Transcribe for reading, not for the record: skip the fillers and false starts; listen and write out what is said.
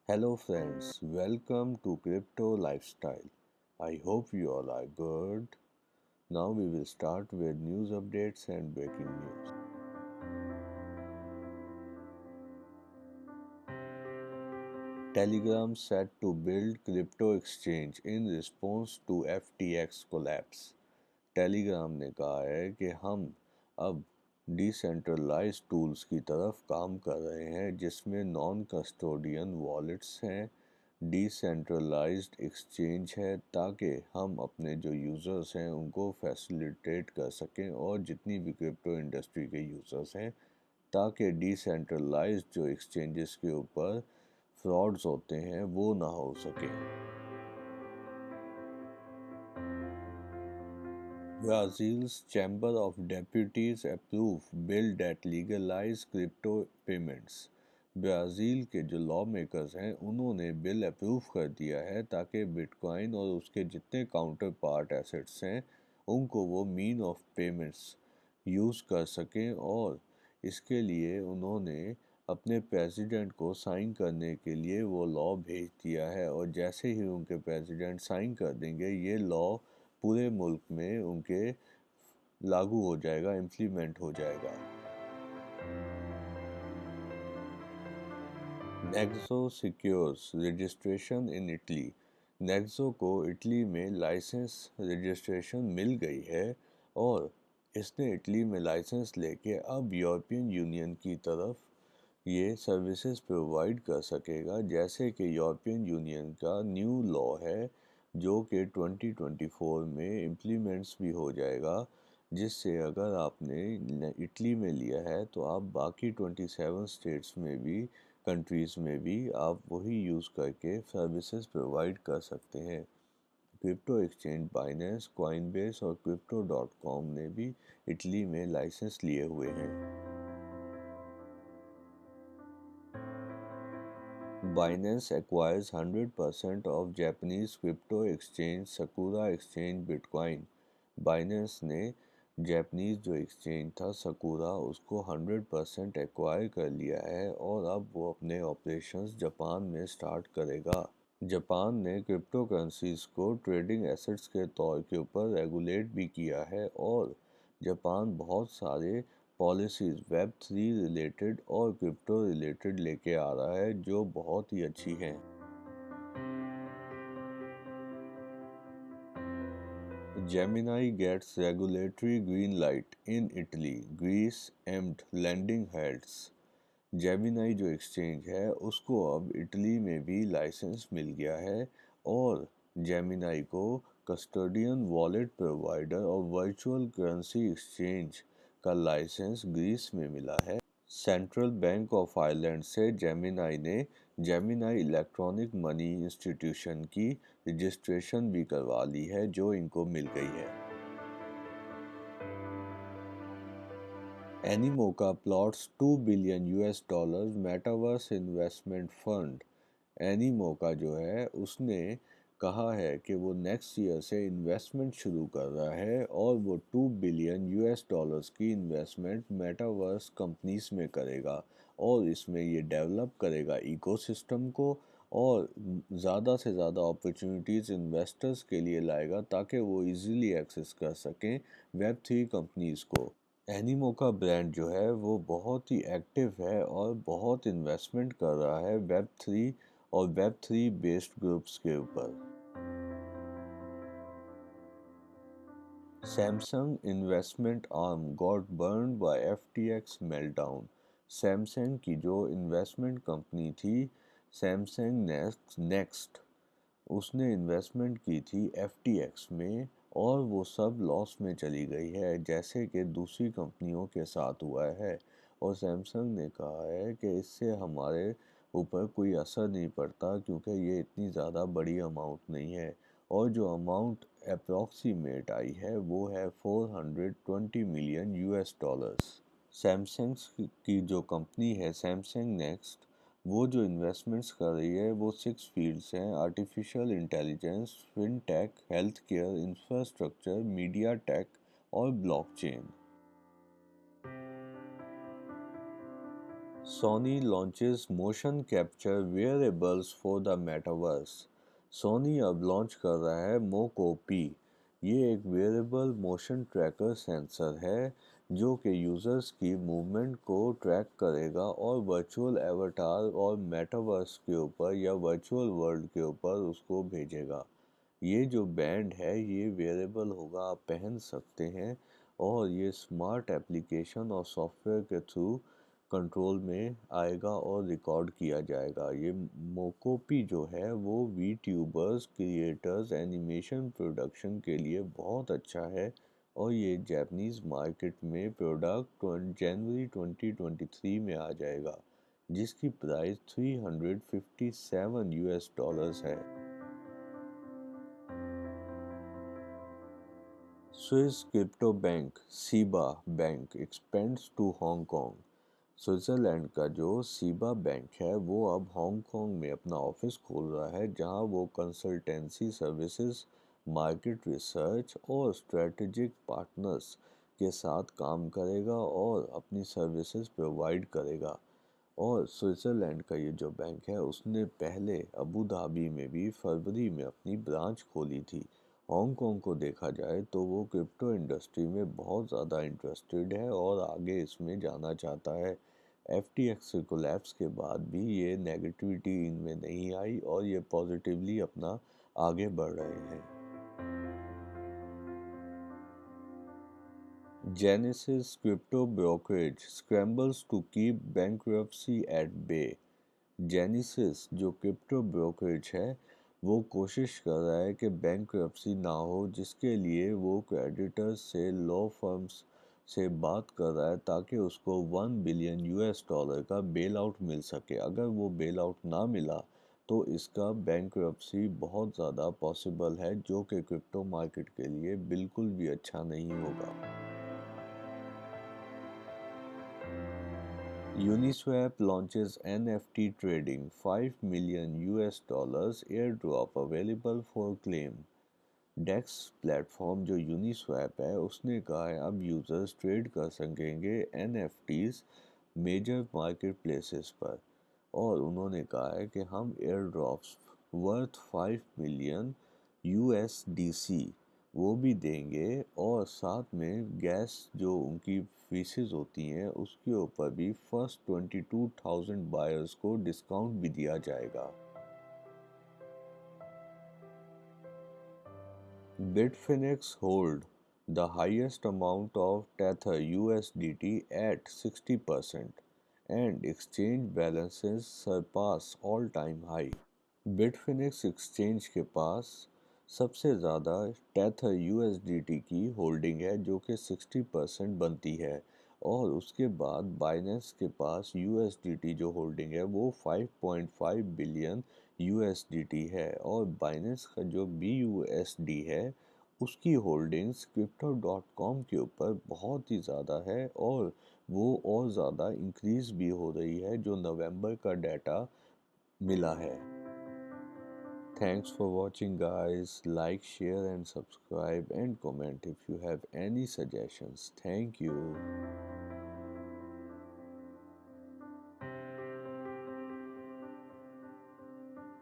Hello friends, welcome to Crypto Lifestyle. I hope you all are good. Now we will start with news updates and breaking news. Telegram set to build crypto exchange in response to FTX collapse. Telegram ने कहा है कि हम अब decentralised tools की तरफ काम कर रहे हैं जिसमें नॉन कस्टोडियन वॉलेट्स हैं, डिसेंट्रलाइज्ड एक्सचेंज है, ताकि हम अपने जो यूज़र्स हैं उनको फैसिलिटेट कर सकें और जितनी भी क्रिप्टो इंडस्ट्री के यूज़र्स हैं ताकि डिसेंट्रलाइज्ड जो एक्सचेंजेस के ऊपर फ्रॉड्स होते हैं वो ना हो सके। Brazil's Chamber of Deputies approve bill that legalize crypto payments. Brazil के जो लॉ मेकर्स हैं उन्होंने बिल अप्रूव कर दिया है ताकि बिटकॉइन और उसके जितने काउंटर पार्ट एसेट्स हैं उनको वो मीन ऑफ पेमेंट्स यूज़ कर सकें और इसके लिए उन्होंने अपने प्रेसिडेंट को साइन करने के लिए वो लॉ भेज दिया है और जैसे ही उनके प्रेसिडेंट साइन कर देंगे ये लॉ पूरे मुल्क में उनके लागू हो जाएगा, इम्प्लीमेंट हो जाएगा। Nexo secures registration in Italy. Nexo को इटली में लाइसेंस रजिस्ट्रेशन मिल गई है और इसने इटली में लाइसेंस लेके अब यूरोपियन यूनियन की तरफ ये सर्विसेज प्रोवाइड कर सकेगा, जैसे कि यूरोपियन यूनियन का न्यू लॉ है जो कि 2024 में इम्प्लीमेंट्स भी हो जाएगा, जिससे अगर आपने इटली में लिया है तो आप बाकी 27 स्टेट्स में भी कंट्रीज़ में भी आप वही यूज़ करके सर्विसेज प्रोवाइड कर सकते हैं। क्रिप्टो एक्सचेंज बाइनेंस, कॉइनबेस और crypto.com ने भी इटली में लाइसेंस लिए हुए हैं। Binance acquires 100% of Japanese crypto exchange Sakura Exchange Bitcoin. Binance ने जापानीज जो एक्सचेंज था सकूरा उसको 100% एक्वायर कर लिया है और अब वो अपने ऑपरेशंस जापान में स्टार्ट करेगा। जापान ने क्रिप्टो करेंसीज को ट्रेडिंग एसेट्स के तौर के ऊपर रेगुलेट भी किया है और जापान बहुत सारे पॉलिसीज़ वेब 3 रिलेटेड और क्रिप्टो रिलेटेड लेके आ रहा है जो बहुत ही अच्छी हैं। Gemini gets regulatory green light in Italy, Greece aimed lending heads. Gemini जो एक्सचेंज है उसको अब इटली में भी लाइसेंस मिल गया है और जेमिनाई को कस्टोडियन वॉलेट प्रोवाइडर और वर्चुअल करेंसी एक्सचेंज का लाइसेंस ग्रीस में मिला है। सेंट्रल बैंक ऑफ आयरलैंड से जेमिनाई ने जेमिनाई इलेक्ट्रॉनिक मनी इंस्टीट्यूशन की रजिस्ट्रेशन भी करवा ली है जो इनको मिल गई है। Animoca plots $2 billion metaverse investment fund. Animoca जो है उसने कहा है कि वो नेक्स्ट ईयर से इन्वेस्टमेंट शुरू कर रहा है और वो $2 बिलियन की इन्वेस्टमेंट मेटावर्स कंपनीज में करेगा और इसमें ये डेवलप करेगा इकोसिस्टम को और ज़्यादा से ज़्यादा अपॉर्चुनिटीज़ इन्वेस्टर्स के लिए लाएगा ताकि वो इजीली एक्सेस कर सकें वेब 3 कंपनीज़ को। एनिमो का ब्रांड जो है वो बहुत ही एक्टिव है और बहुत इन्वेस्टमेंट कर रहा है वेब 3 और वेब 3 बेस्ड ग्रुप्स के ऊपर। Samsung investment arm got burned by FTX meltdown. Samsung की जो इन्वेस्टमेंट कंपनी थी सैमसंग नेक्स्ट उसने इन्वेस्टमेंट की थी एफटीएक्स में और वो सब लॉस में चली गई है जैसे कि दूसरी कंपनियों के साथ हुआ है और सैमसंग ने कहा है कि इससे हमारे ऊपर कोई असर नहीं पड़ता क्योंकि ये इतनी ज़्यादा बड़ी अमाउंट नहीं है और जो अमाउंट अप्रॉक्सीमेट आई है वो है $420 मिलियन। सैमसंग की जो कंपनी है सैमसंग नेक्स्ट वो जो इन्वेस्टमेंट्स कर रही है वो 6 फील्ड्स हैं: artificial intelligence, fintech, health care, infrastructure, media take और blockchain. Sony launches motion capture wearables for the metaverse. Sony अब लॉन्च कर रहा है मोकोपी। ये एक वेयरेबल मोशन ट्रैकर सेंसर है जो कि यूज़र्स की मूवमेंट को ट्रैक करेगा और वर्चुअल एवटार और मेटावर्स के ऊपर या वर्चुअल वर्ल्ड के ऊपर उसको भेजेगा। ये जो बैंड है ये वेयरेबल होगा, आप पहन सकते हैं और ये स्मार्ट एप्लीकेशन और सॉफ्टवेयर के थ्रू कंट्रोल में आएगा और रिकॉर्ड किया जाएगा। ये मोकोपी जो है वो VTubers, creators, animation production के लिए बहुत अच्छा है और ये जापानीज़ मार्केट में प्रोडक्ट जनवरी 2023 में आ जाएगा, जिसकी प्राइस $357 है। Swiss crypto bank SEBA bank expands to Hong Kong. Switzerland का जो सीबा बैंक है वो अब हांगकांग में अपना ऑफिस खोल रहा है, जहां वो कंसल्टेंसी सर्विसेज, मार्केट रिसर्च और स्ट्रेटेजिक पार्टनर्स के साथ काम करेगा और अपनी सर्विसेज प्रोवाइड करेगा। और स्विट्ज़रलैंड का ये जो बैंक है उसने पहले अबू धाबी में भी फरवरी में अपनी ब्रांच खोली थी। हांगकांग को देखा जाए तो वो क्रिप्टो इंडस्ट्री में बहुत ज़्यादा इंटरेस्टेड है और आगे इसमें जाना चाहता है। FTX के कोलैप्स के बाद भी ये नेगेटिविटी इनमें नहीं आई और ये पॉजिटिवली अपना आगे बढ़ रहे हैं। Genesis crypto brokerage scrambles to keep bankruptcy at bay। Genesis जो क्रिप्टो ब्रोकरेज है वो कोशिश कर रहा है कि बैंक्रप्सी ना हो, जिसके लिए वो क्रेडिटर्स से, लॉ फर्म्स से बात कर रहा है ताकि उसको $1 बिलियन का बेल आउट मिल सके। अगर वो बेल आउट ना मिला तो इसका बैंक्रप्सी बहुत ज़्यादा पॉसिबल है, जो कि क्रिप्टो मार्केट के लिए बिल्कुल भी अच्छा नहीं होगा। Uniswap launches NFT trading, $5 million airdrop available for claim। DEX platform जो यूनिस्वैप है उसने कहा है अब यूज़र्स ट्रेड कर सकेंगे NFTs मेजर मार्केट प्लेसेस पर, और उन्होंने कहा है कि हम air drops worth 5 million USDC वो भी देंगे और साथ में गैस जो उनकी फीसेस होती हैं उसके ऊपर भी फर्स्ट 22,000 बायर्स को डिस्काउंट भी दिया जाएगा। Bitfinex hold the highest amount of Tether USDT at 60% and exchange balances surpass all-time high। Bitfinex exchange के पास सबसे ज़्यादा टेथर USDT की होल्डिंग है जो कि 60% बनती है, और उसके बाद बाइनेंस के पास USDT जो होल्डिंग है वो 5.5 बिलियन USDT है, और बाइनेंस का जो BUSD है उसकी होल्डिंग्स crypto.com के ऊपर बहुत ही ज़्यादा है और वो और ज़्यादा इंक्रीज़ भी हो रही है जो नवंबर का डाटा मिला है। Thanks for watching guys. Like, share and subscribe and comment if you have any suggestions. Thank you.